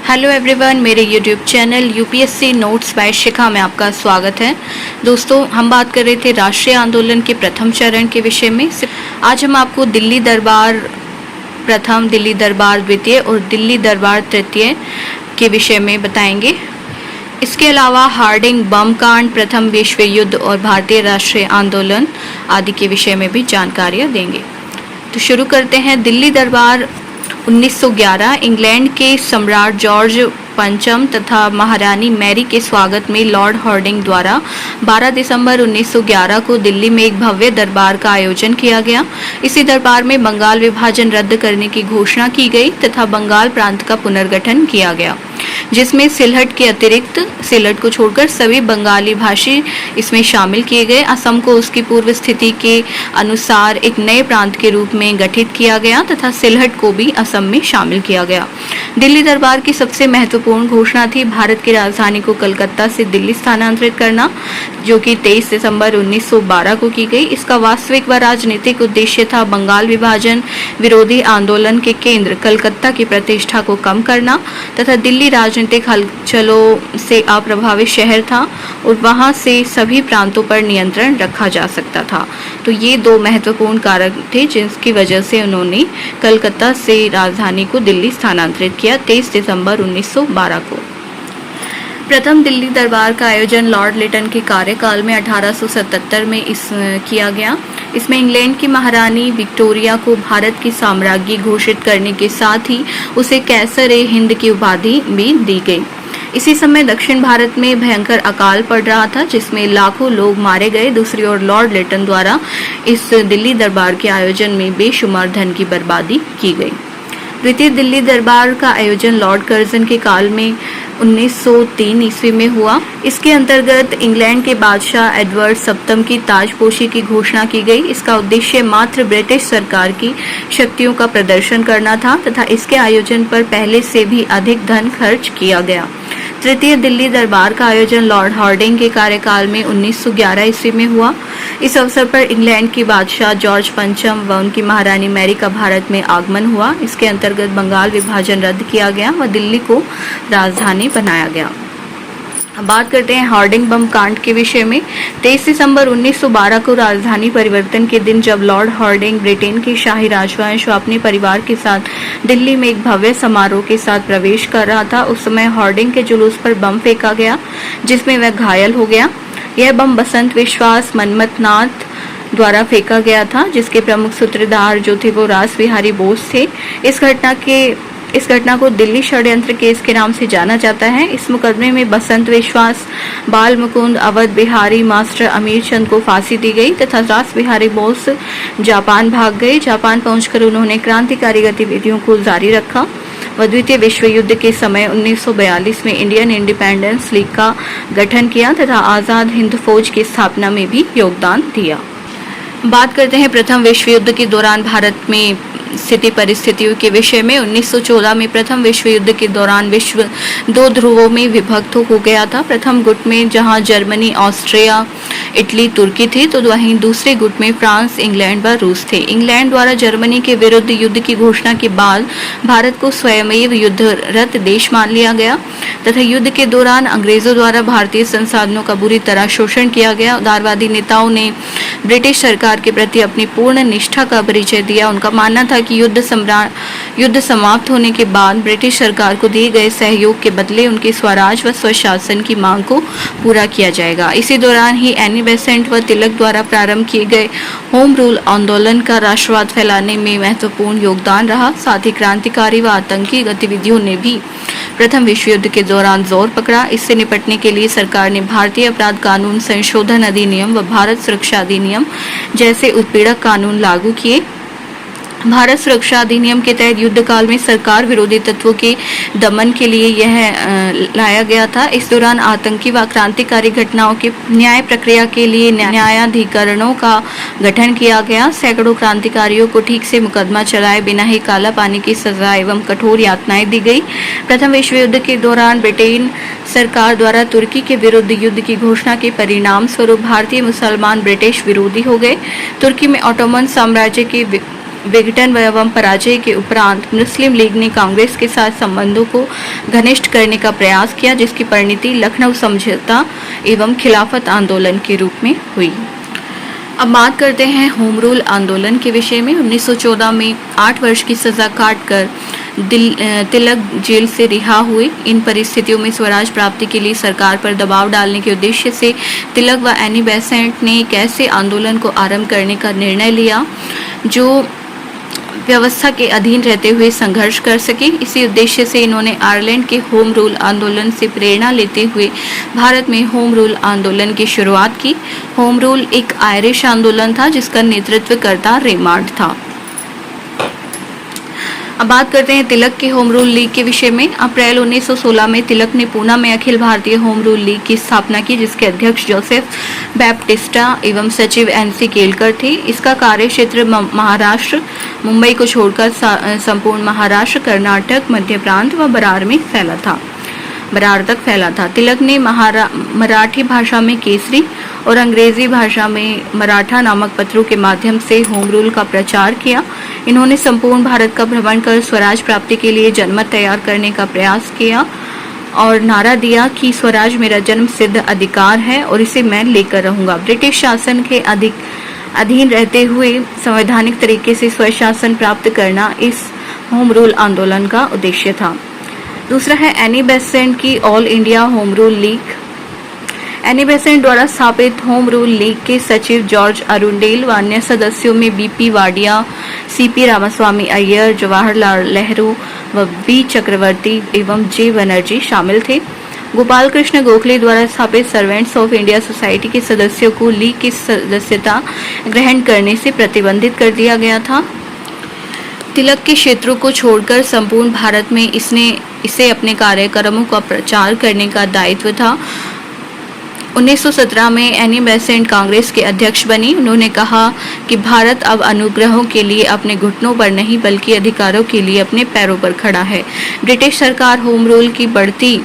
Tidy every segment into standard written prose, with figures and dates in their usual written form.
Hello everyone, मेरे YouTube channel UPSC notes by Shikha में आपका स्वागत है। दोस्तों, हम बात कर रहे थे राष्ट्रीय आंदोलन के प्रथम चरण के विषय में। आज हम आपको दिल्ली दरबार प्रथम, दिल्ली दरबार द्वितीय और दिल्ली दरबार तृतीय के विषय में बताएंगे। इसके अलावा हार्डिंग बम कांड, प्रथम विश्व युद्ध और भारतीय राष्ट्रीय आंदोलन आदि के विषय में भी जानकारियाँ देंगे। तो शुरू करते हैं। दिल्ली दरबार 1911 इंग्लैंड के सम्राट जॉर्ज पंचम तथा महारानी मैरी के स्वागत में लॉर्ड हार्डिंग द्वारा 12 दिसंबर 1911 को दिल्ली में एक भव्य दरबार का आयोजन किया गया। इसी दरबार में बंगाल विभाजन रद्द करने की घोषणा की गई तथा बंगाल प्रांत का पुनर्गठन किया गया, जिसमें सिलहट के अतिरिक्त सिलहट को छोड़कर सभी बंगाली भाषी इसमें शामिल किए गए। असम को उसकी पूर्व स्थिति के अनुसार एक नए प्रांत के रूप में गठित किया गया तथा सिलहट को भी असम में शामिल किया गया। दिल्ली दरबार की सबसे महत्वपूर्ण घोषणा थी भारत की राजधानी को कलकत्ता से दिल्ली स्थानांतरित करना, जो कि 23 दिसंबर 1912 को की गई। इसका वास्तविक व राजनीतिक उद्देश्य था बंगाल विभाजन विरोधी आंदोलन के केंद्र कलकत्ता की प्रतिष्ठा को कम करना तथा दिल्ली राजनीतिक हलचलों से अप्रभावित शहर था और वहां से सभी प्रांतों पर नियंत्रण रखा जा सकता था। तो ये दो महत्वपूर्ण कारक थे जिसकी वजह से उन्होंने कलकत्ता से राजधानी को दिल्ली स्थानांतरित किया 23 दिसंबर 1912 को। प्रथम दिल्ली दरबार का आयोजन लॉर्ड लिटन के कार्यकाल में 1877 में किया गया। इसमें इंग्लैंड की महारानी विक्टोरिया को भारत की साम्राज्ञी घोषित करने के साथ ही उसे कैसर-ए-हिंद की उपाधि भी दी गई। इसी समय दक्षिण भारत में भयंकर अकाल पड़ रहा था, जिसमें लाखों लोग मारे गए। दूसरी ओर लॉर्ड लिटन द्वारा इस दिल्ली दरबार के आयोजन में बेशुमार धन की बर्बादी की गई। द्वितीय दिल्ली दरबार का आयोजन लॉर्ड कर्जन के काल में 1903 ईस्वी में हुआ। इसके अंतर्गत इंग्लैंड के बादशाह एडवर्ड सप्तम की ताजपोशी की घोषणा की गई। इसका उद्देश्य मात्र ब्रिटिश सरकार की शक्तियों का प्रदर्शन करना था तथा इसके आयोजन पर पहले से भी अधिक धन खर्च किया गया। तृतीय दिल्ली दरबार का आयोजन लॉर्ड हार्डिंग के कार्यकाल में 1911 ईस्वी में हुआ। इस अवसर पर इंग्लैंड की बादशाह जॉर्ज पंचम व उनकी महारानी मैरी का भारत में आगमन हुआ। इसके अंतर्गत बंगाल विभाजन रद्द किया गया व दिल्ली को राजधानी बनाया गया। अब बात करते हैं हार्डिंग बम कांड के विषय में। 23 दिसंबर 1912 को राजधानी परिवर्तन के दिन जब लॉर्ड हार्डिंग ब्रिटेन के शाही राजवंश व अपने परिवार के साथ दिल्ली में एक भव्य समारोह के साथ प्रवेश कर रहा था, उस समय हार्डिंग के जुलूस पर बम फेंका गया जिसमें वह घायल हो गया। यह बम बसंत विश्वास मनमथनाथ द्वारा फेंका गया था, जिसके प्रमुख सूत्रधार जो थे वो रासबिहारी बोस थे। इस घटना को दिल्ली षड्यंत्र केस के नाम से जाना जाता है। इस मुकदमे में बसंत विश्वास, बाल मुकुंद, अवध बिहारी, मास्टर अमीर चंद को फांसी दी गई तथा रासबिहारी बोस जापान भाग गए। जापान पहुंचकर उन्होंने क्रांतिकारी गतिविधियों को जारी रखा व द्वितीय विश्व युद्ध के समय 1942 में इंडियन इंडिपेंडेंस लीग का गठन किया तथा आजाद हिंद फौज की स्थापना में भी योगदान दिया। बात करते हैं प्रथम विश्व युद्ध के दौरान भारत में स्थिति परिस्थितियों के विषय में। 1914 में प्रथम विश्व युद्ध के दौरान विश्व दो ध्रुवों में विभक्त हो गया था। प्रथम गुट में जहां जर्मनी, ऑस्ट्रिया, इटली, तुर्की थे, तो वहीं दूसरे गुट में फ्रांस, इंग्लैंड व रूस थे। इंग्लैंड द्वारा जर्मनी के विरुद्ध युद्ध की घोषणा के बाद भारत को स्वयमेव युद्धरत देश मान लिया गया तथा युद्ध के दौरान अंग्रेजों द्वारा भारतीय संसाधनों का बुरी तरह शोषण किया गया। उदारवादी नेताओं ने ब्रिटिश सरकार के प्रति अपनी पूर्ण निष्ठा का परिचय दिया। उनका मानना था कि युद्ध समाप्त होने के बाद ब्रिटिश सरकार को दिए गए सहयोग के बदले उनके स्वराज व स्वशासन की मांग को पूरा किया जाएगा। इसी दौरान ही एनी बेसेंट व तिलक द्वारा प्रारंभ किए गए होम रूल आंदोलन का राष्ट्रवाद फैलाने में महत्वपूर्ण योगदान रहा। साथ ही क्रांतिकारी व आतंकी गतिविधियों ने भी प्रथम विश्व युद्ध के दौरान जोर पकड़ा। इससे निपटने के लिए सरकार ने भारतीय अपराध कानून संशोधन अधिनियम व भारत सुरक्षा अधिनियम जैसे उत्पीड़क कानून लागू किए। भारत सुरक्षा अधिनियम के तहत युद्ध काल में सरकार विरोधी तत्वों के दमन के लिए यह लाया गया था। इस दौरान आतंकी व क्रांतिकारी घटनाओं के न्याय प्रक्रिया के लिए न्यायाधिकरणों का गठन किया गया। सैकड़ों क्रांतिकारियों को ठीक से मुकदमा चलाए बिना ही काला पानी की सजा एवं कठोर यातनाएं दी गई। प्रथम विश्व युद्ध के दौरान ब्रिटेन सरकार द्वारा तुर्की के विरुद्ध युद्ध की घोषणा के परिणाम स्वरूप भारतीय मुसलमान ब्रिटिश विरोधी हो गए। तुर्की में ऑटोमन साम्राज्य के विघटन एवं पराजय के उपरांत मुस्लिम लीग ने कांग्रेस के साथ संबंधों को घनिष्ठ करने का प्रयास किया, जिसकी परिणति लखनऊ समझौता एवं खिलाफत आंदोलन के रूप में हुई। अब बात करते हैं होम रूल आंदोलन के विषय में। 1914 में 8 वर्ष की सजा काटकर तिलक जेल से रिहा हुए। इन परिस्थितियों में स्वराज प्राप्ति के लिए सरकार पर दबाव डालने के उद्देश्य से तिलक व एनी बेसेंट ने एक ऐसे आंदोलन को आरंभ करने का निर्णय लिया जो व्यवस्था के अधीन रहते हुए संघर्ष कर सके। इसी उद्देश्य से इन्होंने आयरलैंड के होम रूल आंदोलन से प्रेरणा लेते हुए भारत में होम रूल आंदोलन की शुरुआत की। होम रूल एक आयरिश आंदोलन था जिसका नेतृत्व करता रेमांड था। अब बात करते हैं तिलक के होम रूल लीग के विषय में। अप्रैल 1916 में तिलक ने पूना में Akhil Bharatiya home rule league की स्थापना की, जिसके अध्यक्ष जोसेफ बैप्टिस्टा एवं सचिव एनसी केलकर थे। इसका कार्य क्षेत्र महाराष्ट्र, मुंबई को छोड़कर संपूर्ण महाराष्ट्र, कर्नाटक, मध्य प्रांत व बरार तक फैला था। तिलक ने मराठी भाषा में केसरी और अंग्रेजी भाषा में मराठा नामक पत्रों के माध्यम से होम रूल का प्रचार किया। इन्होंने संपूर्ण भारत का भ्रमण कर स्वराज प्राप्ति के लिए जनमत तैयार करने का प्रयास किया और नारा दिया कि स्वराज मेरा जन्म सिद्ध अधिकार है और इसे मैं लेकर रहूंगा। ब्रिटिश शासन के अधीन रहते हुए संवैधानिक तरीके से स्वशासन प्राप्त करना इस होम रूल आंदोलन का उद्देश्य था। दूसरा है एनी बेसेंट की all India home rule league. Annie Besant द्वारा स्थापित होम रूल लीग के सचिव जॉर्ज अरुंडेल व अन्य सदस्यों में बीपी वाडिया, सीपी रामास्वामी अय्यर, जवाहरलाल नेहरू व बी चक्रवर्ती एवं जे बनर्जी शामिल थे। गोपाल कृष्ण गोखले द्वारा स्थापित सर्वेंट्स ऑफ इंडिया सोसाइटी के सदस्यों को लीग की सदस्यता ग्रहण करने से प्रतिबंधित कर दिया गया था। तिलक के क्षेत्रों को छोड़कर संपूर्ण भारत में इसे अपने कार्यक्रमों का प्रचार करने का दायित्व था। 1917 में एनी बेसेंट कांग्रेस के अध्यक्ष बनी। उन्होंने कहा कि भारत अब अनुग्रहों के लिए अपने घुटनों पर नहीं बल्कि अधिकारों के लिए अपने पैरों पर खड़ा है। ब्रिटिश सरकार होम रूल की बढ़ती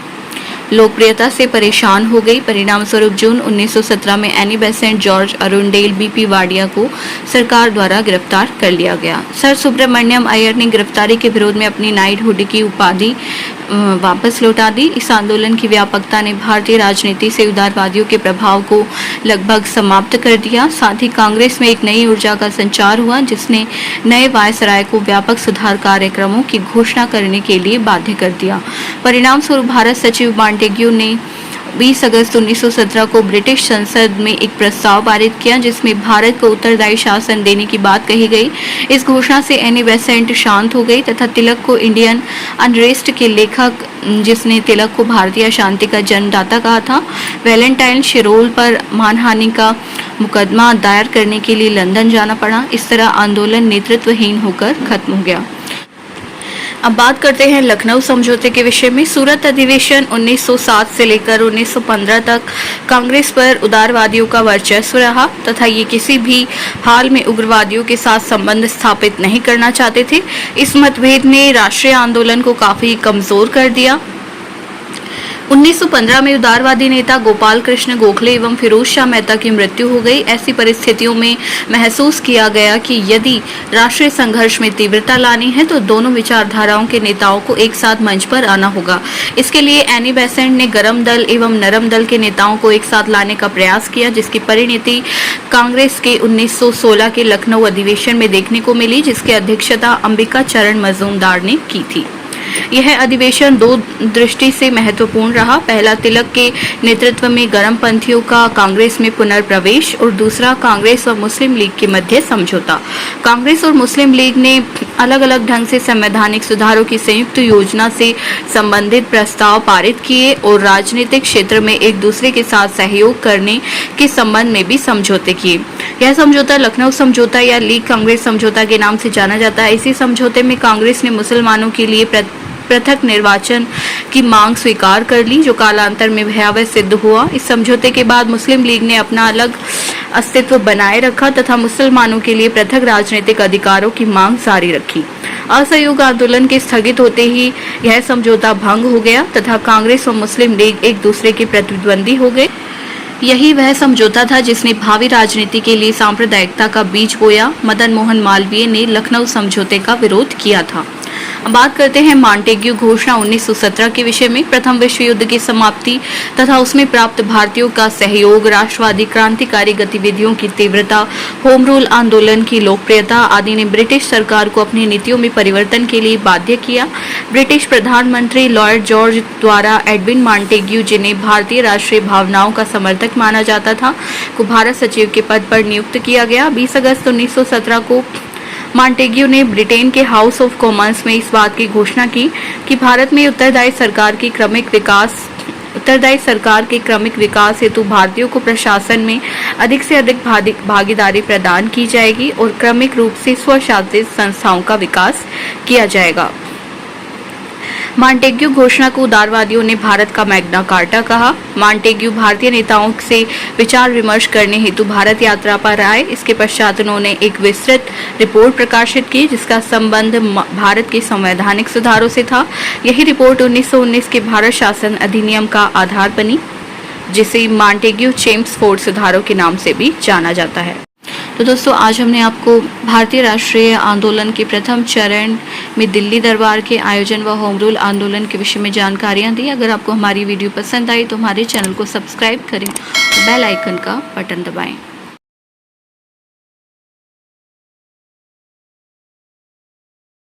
लोकप्रियता से परेशान हो गई। परिणाम स्वरूप जून 1917 में Annie Besant, George Arundale, BP Wadia को सरकार द्वारा गिरफ्तार कर लिया गया। सर सुब्रमण्यम अय्यर ने गिरफ्तारी के विरोध में अपनी नाइटहुड की उपाधि वापस लौटा दी। इस आंदोलन की व्यापकता ने भारतीय राजनीति से उदारवादियों के प्रभाव को लगभग समाप्त कर दिया। साथ ही कांग्रेस में एक नई ऊर्जा का संचार हुआ, जिसने नए वायसराय को व्यापक सुधार कार्यक्रमों की घोषणा करने के लिए बाध्य कर दिया। परिणाम स्वरूप भारत सचिव मॉन्टेग्यू ने 20 अगस्त 1917 को ब्रिटिश संसद में एक प्रस्ताव पारित किया, जिसमें भारत को उत्तरदायी शासन देने की बात कही गई। इस घोषणा से एनी बेसेंट शांत हो गई तथा तिलक को इंडियन अनरेस्ट के लेखक, जिसने तिलक को भारतीय अशांति का जन्मदाता कहा था, वैलेंटाइन शिरोल पर मानहानि का मुकदमा दायर करने के लिए लंदन जाना पड़ा। इस तरह आंदोलन नेतृत्वहीन होकर खत्म हो गया। अब बात करते हैं लखनऊ समझौते के विषय में। सूरत अधिवेशन 1907 से लेकर 1915 तक कांग्रेस पर उदारवादियों का वर्चस्व रहा तथा ये किसी भी हाल में उग्रवादियों के साथ संबंध स्थापित नहीं करना चाहते थे। इस मतभेद ने राष्ट्रीय आंदोलन को काफी कमजोर कर दिया। 1915 में उदारवादी नेता गोपाल कृष्ण गोखले एवं फिरोज शाह मेहता की मृत्यु हो गई। ऐसी परिस्थितियों में महसूस किया गया कि यदि राष्ट्रीय संघर्ष में तीव्रता लानी है तो दोनों विचारधाराओं के नेताओं को एक साथ मंच पर आना होगा। इसके लिए एनी बेसेंट ने गर्म दल एवं नरम दल के नेताओं को एक साथ लाने का प्रयास किया, जिसकी परिणति कांग्रेस के 1916 के लखनऊ अधिवेशन में देखने को मिली, जिसकी अध्यक्षता अंबिका चरण मजूमदार ने की थी। यह अधिवेशन दो दृष्टि से महत्वपूर्ण रहा। पहला, तिलक के नेतृत्व में गर्मपंथियों का कांग्रेस में पुनर्प्रवेश और दूसरा, कांग्रेस और मुस्लिम लीग के मध्य समझौता। कांग्रेस और मुस्लिम लीग ने अलग अलग ढंग से संवैधानिक सुधारों की संयुक्त योजना से संबंधित प्रस्ताव पारित किए और राजनीतिक क्षेत्र में एक दूसरे के साथ सहयोग करने के संबंध में भी समझौते किए। यह समझौता लखनऊ समझौता या लीग कांग्रेस समझौता के नाम से जाना जाता है। इसी समझौते में कांग्रेस ने मुसलमानों के लिए पृथक निर्वाचन की मांग स्वीकार कर ली, जो कालांतर में भयावह सिद्ध हुआ। इस समझौते के बाद मुस्लिम लीग ने अपना अलग अस्तित्व बनाए रखा तथा मुसलमानों के लिए पृथक राजनीतिक अधिकारों की मांग जारी रखी। असहयोग आंदोलन के स्थगित होते ही यह समझौता भंग हो गया तथा कांग्रेस और मुस्लिम लीग एक दूसरे के प्रतिद्वंदी हो गए। यही वह समझौता था जिसने भावी राजनीति के लिए सांप्रदायिकता का बीज बोया। मदन मोहन मालवीय ने लखनऊ समझौते का विरोध किया था। अब बात करते हैं मॉन्टेग्यू घोषणा 1917 के विषय में। प्रथम विश्व युद्ध की समाप्ति तथा उसमें प्राप्त भारतीयों का सहयोग, राष्ट्रवादी क्रांतिकारी गतिविधियों की तीव्रता, होम रूल आंदोलन की लोकप्रियता आदि ने ब्रिटिश सरकार को अपनी नीतियों में परिवर्तन के लिए बाध्य किया। ब्रिटिश प्रधानमंत्री लॉर्ड जॉर्ज द्वारा एडविन मॉन्टेग्यू, जिन्हें भारतीय राष्ट्रीय भावनाओं का समर्थक माना जाता था, को भारत सचिव के पद पर नियुक्त किया गया। 20 अगस्त 1917 को मॉन्टेग्यू ने ब्रिटेन के हाउस ऑफ कॉमन्स में इस बात की घोषणा की कि भारत में उत्तरदायी सरकार के क्रमिक विकास हेतु भारतीयों को प्रशासन में अधिक से अधिक भागीदारी प्रदान की जाएगी और क्रमिक रूप से स्वशासित संस्थाओं का विकास किया जाएगा। मॉन्टेग्यू घोषणा को उदारवादियों ने भारत का मैग्ना कार्टा कहा। मॉन्टेग्यू भारतीय नेताओं से विचार विमर्श करने हेतु भारत यात्रा पर आए। इसके पश्चात उन्होंने एक विस्तृत रिपोर्ट प्रकाशित की जिसका संबंध भारत के संवैधानिक सुधारों से था। यही रिपोर्ट 1919 के भारत शासन अधिनियम का आधार बनी, जिसे मॉन्टेग्यू चेम्सफोर्ड सुधारों के नाम से भी जाना जाता है। तो दोस्तों, आज हमने आपको भारतीय राष्ट्रीय आंदोलन के प्रथम चरण में दिल्ली दरबार के आयोजन व होम रूल आंदोलन के विषय में जानकारियां दी। अगर आपको हमारी वीडियो पसंद आई तो हमारे चैनल को सब्सक्राइब करें और बेल आइकन का बटन दबाएं।